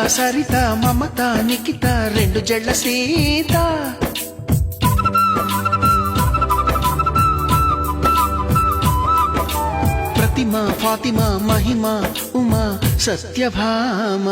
సరిత మమత నిఖిత రెండు జడ్ల సీత ప్రతిమ ఫాతిమా మహిమ ఉమా సత్యభామ